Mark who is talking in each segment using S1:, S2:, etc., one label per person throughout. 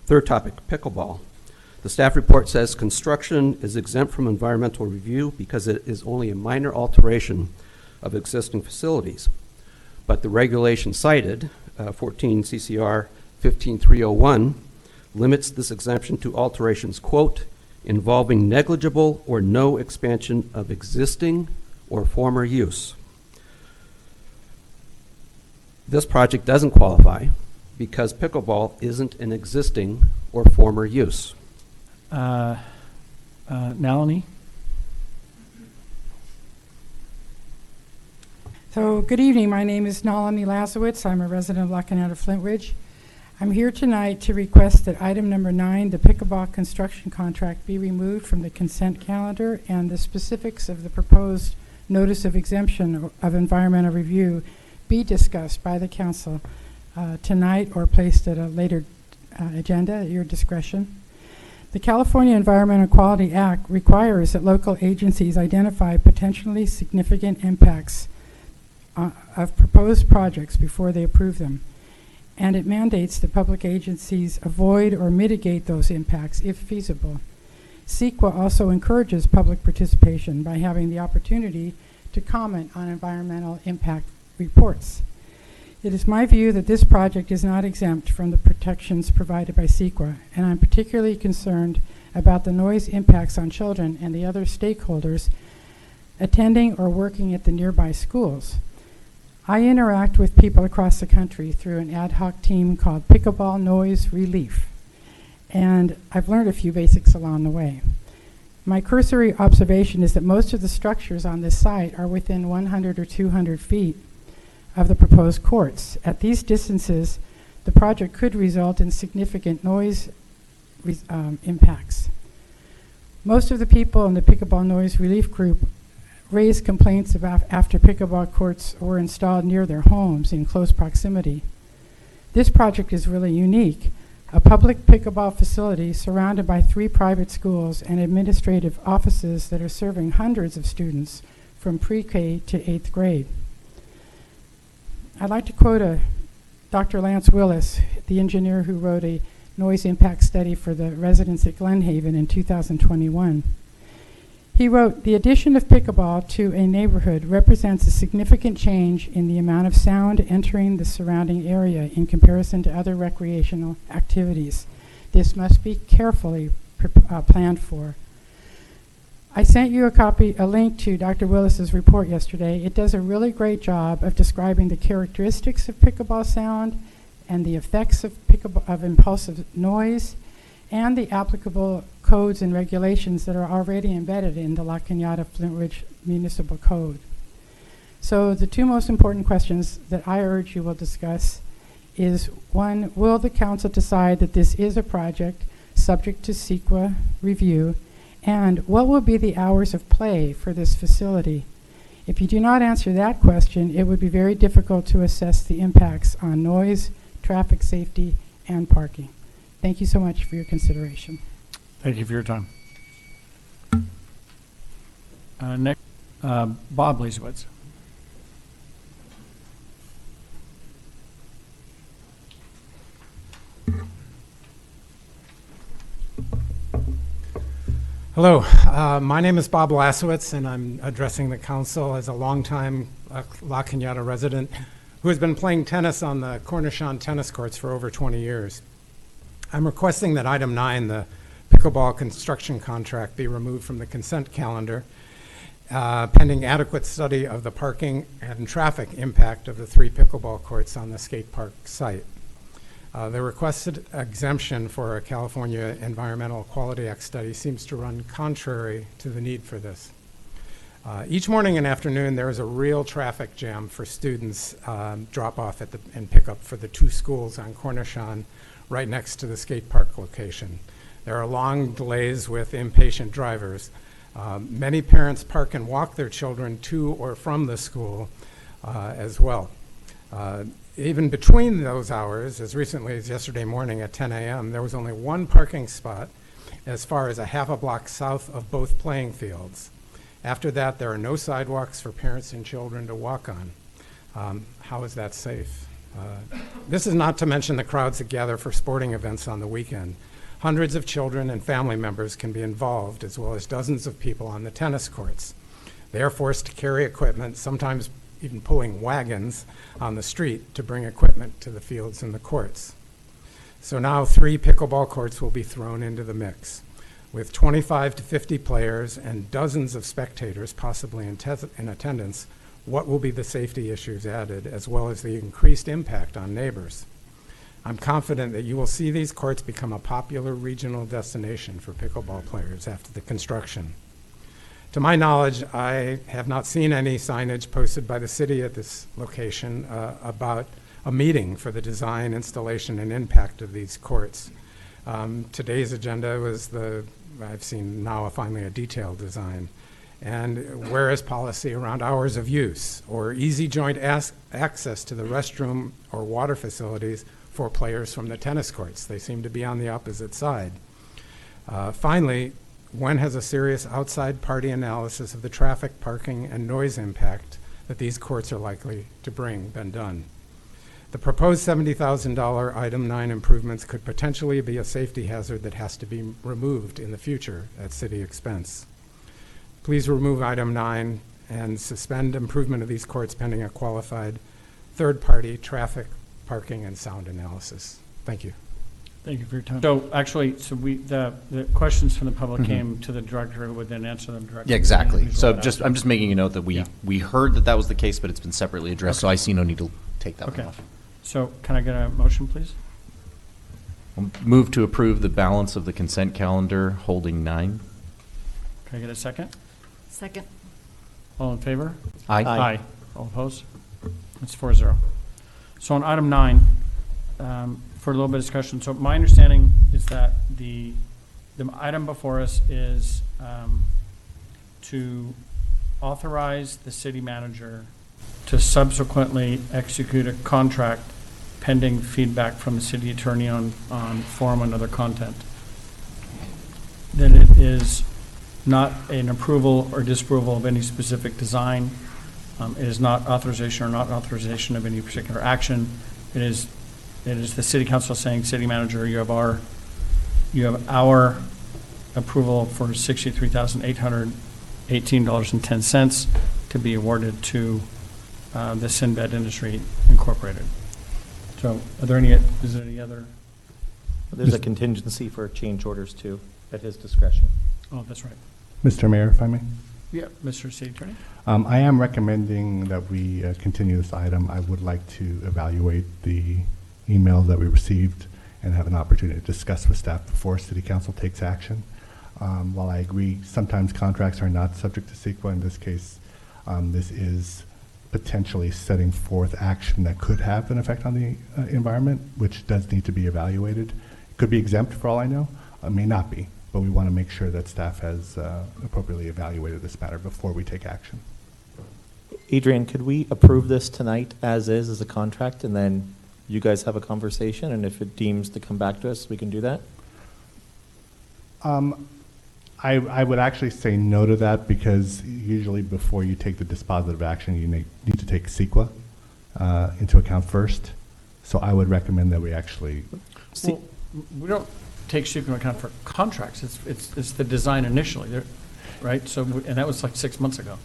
S1: Third topic, pickleball. The staff report says construction is exempt from environmental review because it is only a minor alteration of existing facilities. But the regulation cited, 14 CCR 15301, limits this exemption to alterations, quote, involving negligible or no expansion of existing or former use. This project doesn't qualify because pickleball isn't an existing or former use.
S2: Nalini?
S3: So, good evening. My name is Nalini Lazowitz. I'm a resident of La Cañada Flint Ridge. I'm here tonight to request that item number 9, the pickleball construction contract, be removed from the consent calendar and the specifics of the proposed notice of exemption of environmental review be discussed by the council tonight or placed at a later agenda at your discretion. The California Environmental Quality Act requires that local agencies identify potentially significant impacts of proposed projects before they approve them. And it mandates that public agencies avoid or mitigate those impacts if feasible. CEQA also encourages public participation by having the opportunity to comment on environmental impact reports. It is my view that this project is not exempt from the protections provided by CEQA, and I'm particularly concerned about the noise impacts on children and the other stakeholders attending or working at the nearby schools. I interact with people across the country through an ad hoc team called Pickleball Noise Relief, and I've learned a few basics along the way. My cursory observation is that most of the structures on this site are within 100 or 200 feet of the proposed courts. At these distances, the project could result in significant noise impacts. Most of the people in the Pickleball Noise Relief Group raised complaints about after pickleball courts were installed near their homes in close proximity. This project is really unique. A public pickleball facility surrounded by 3 private schools and administrative offices that are serving hundreds of students from pre-K to 8th grade. I'd like to quote Dr. Lance Willis, the engineer who wrote a noise impact study for the residents at Glen Haven in 2021. He wrote, "The addition of pickleball to a neighborhood represents a significant change in the amount of sound entering the surrounding area in comparison to other recreational activities. This must be carefully planned for." I sent you a link to Dr. Willis's report yesterday. It does a really great job of describing the characteristics of pickleball sound and the effects of impulsive noise and the applicable codes and regulations that are already embedded in the La Cañada Flint Ridge Municipal Code. So the 2 most important questions that I urge you will discuss is, 1, will the council decide that this is a project subject to CEQA review? And what will be the hours of play for this facility? If you do not answer that question, it would be very difficult to assess the impacts on noise, traffic safety, and parking. Thank you so much for your consideration.
S2: Thank you for your time. Next, Bob Leisowitz.
S4: Hello, my name is Bob Lasowitz, and I'm addressing the council as a longtime La Cañada resident who has been playing tennis on the Cornichon tennis courts for over 20 years. I'm requesting that item 9, the pickleball construction contract, be removed from the consent calendar, pending adequate study of the parking and traffic impact of the 3 pickleball courts on the skate park site. The requested exemption for a California Environmental Quality Act study seems to run contrary to the need for this. Each morning and afternoon, there is a real traffic jam for students drop off and pick up for the 2 schools on Cornichon right next to the skate park location. There are long delays with impatient drivers. Many parents park and walk their children to or from the school as well. Even between those hours, as recently as yesterday morning at 10 a.m., there was only 1 parking spot as far as a half a block south of both playing fields. After that, there are no sidewalks for parents and children to walk on. How is that safe? This is not to mention the crowds that gather for sporting events on the weekend. Hundreds of children and family members can be involved, as well as dozens of people on the tennis courts. They are forced to carry equipment, sometimes even pulling wagons on the street to bring equipment to the fields and the courts. So now 3 pickleball courts will be thrown into the mix. With 25 to 50 players and dozens of spectators possibly in attendance, what will be the safety issues added, as well as the increased impact on neighbors? I'm confident that you will see these courts become a popular regional destination for pickleball players after the construction. To my knowledge, I have not seen any signage posted by the city at this location about a meeting for the design, installation, and impact of these courts. Today's agenda was I've seen now finally a detailed design. And whereas policy around hours of use or easy joint access to the restroom or water facilities for players from the tennis courts. They seem to be on the opposite side. Finally, when has a serious outside party analysis of the traffic, parking, and noise impact that these courts are likely to bring been done? The proposed $70,000 item 9 improvements could potentially be a safety hazard that has to be removed in the future at city expense. Please remove item 9 and suspend improvement of these courts pending a qualified third-party traffic, parking, and sound analysis. Thank you.
S2: Thank you for your time. So actually, the questions from the public came to the director, who would then answer them directly.
S5: Yeah, exactly.
S2: And
S5: So
S2: we'll
S5: I'm just making a note that we heard that was the case, but it's been separately addressed, so I see no need to take that one
S2: Okay.
S5: off.
S2: So can I get a motion, please?
S5: I'll move to approve the balance of the consent calendar holding 9.
S2: Can I get a second?
S6: Second.
S2: All in favor?
S5: Aye.
S2: All opposed? It's 4-0. So on item 9, for a little bit of discussion, so my understanding is that the item before us is to authorize the city manager to subsequently execute a contract pending feedback from the city attorney on form and other content. Then it is not an approval or disapproval of any specific design. It is not authorization or not authorization of any particular action. It is the city council saying, city manager, you have our approval for $63,818.10 to be awarded to the Sinbad Industry Incorporated. So is there any other?
S7: There's a contingency for change orders too, at his discretion.
S2: Oh, that's right.
S8: Mr. Mayor, if I may.
S2: Yeah, Mr. City Attorney?
S8: I am recommending that we continue this item. I would like to evaluate the email that we received and have an opportunity to discuss with staff before City Council takes action. While I agree sometimes contracts are not subject to CEQA, in this case, this is potentially setting forth action that could have an effect on the environment, which does need to be evaluated. It could be exempt for all I know. It may not be, but we want to make sure that staff has appropriately evaluated this matter before we take action.
S7: Adrian, could we approve this tonight as is as a contract, and then you guys have a conversation, and if it deems to come back to us, we can do that?
S8: I would actually say no to that, because usually before you take the dispositive action, you need to take CEQA into account first. So I would recommend that we actually.
S2: Well, we don't take CEQA into account for contracts. It's the design initially, right? So, and that was like 6 months ago.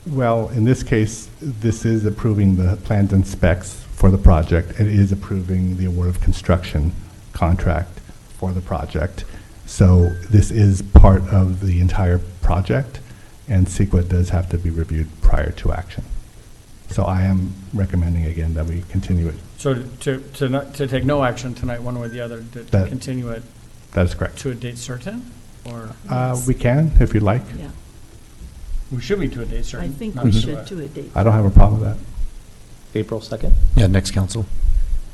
S8: Well, in this case, this is approving the plans and specs for the project. It is approving the award of construction contract for the project. So this is part of the entire project, and CEQA does have to be reviewed prior to action. So I am recommending again that we continue it.
S2: So to take no action tonight, one way or the other, to continue it
S8: That is correct.
S2: to a date certain, or
S8: We can, if you'd like.
S6: Yeah,
S2: we should be to a date certain.
S6: I think
S2: not
S6: we
S2: to
S6: should
S2: a-
S6: do a date.
S8: I don't have a problem with that.
S7: April 2nd?
S5: Yeah, next council.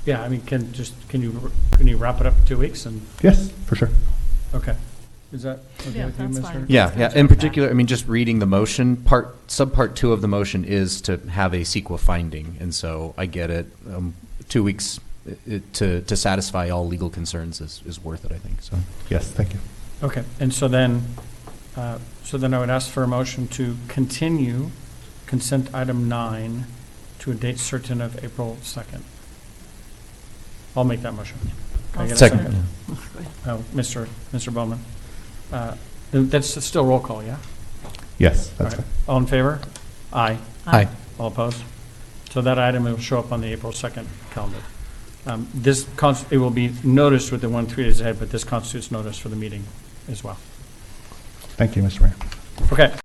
S2: Yeah, I mean, can you wrap it up in 2 weeks and,
S8: Yes, for sure.
S2: okay. Is that okay
S6: Yeah,
S2: with you,
S6: that's
S2: Mr.?
S6: fine.
S5: Yeah,
S6: Let's
S5: yeah.
S6: go
S5: In
S6: check that.
S5: particular, I mean, just reading the motion, subpart 2 of the motion is to have a CEQA finding, and so I get it. 2 weeks to satisfy all legal concerns is worth it, I think, so.
S8: Yes, thank you.
S2: Okay, and so then I would ask for a motion to continue consent item 9 to a date certain of April 2nd. I'll make that motion. Can I get a
S5: Second.
S2: Oh, Mr. Bowman. That's still roll call, yeah?
S8: Yes,
S2: All
S8: that's
S2: right.
S8: fine.
S2: All in favor? Aye.
S5: Aye.
S2: All opposed? So that item will show up on the April 2nd calendar. It will be noticed within 3 days ahead, but this constitutes notice for the meeting as well.
S8: Thank you, Mr. Mayor.
S2: Okay.